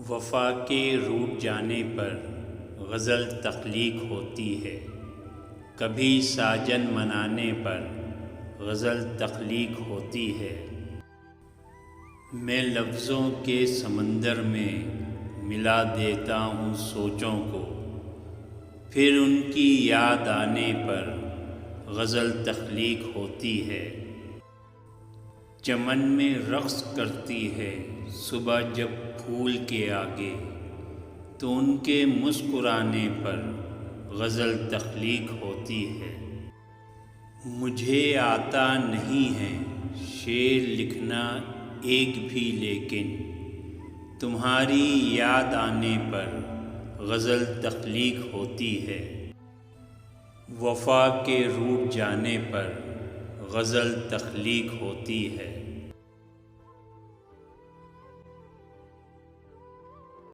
وفا کے روٹھ جانے پر غزل تخلیق ہوتی ہے، کبھی ساجن منانے پر غزل تخلیق ہوتی ہے۔ میں لفظوں کے سمندر میں ملا دیتا ہوں سوچوں کو، پھر ان کی یاد آنے پر غزل تخلیق ہوتی ہے۔ چمن میں رقص کرتی ہے صبح جب پھول کے آگے، تو ان کے مسکرانے پر غزل تخلیق ہوتی ہے۔ مجھے آتا نہیں ہے شعر لکھنا ایک بھی، لیکن تمہاری یاد آنے پر غزل تخلیق ہوتی ہے۔ وفا کے روٹھ جانے پر غزل تخلیق ہوتی ہے۔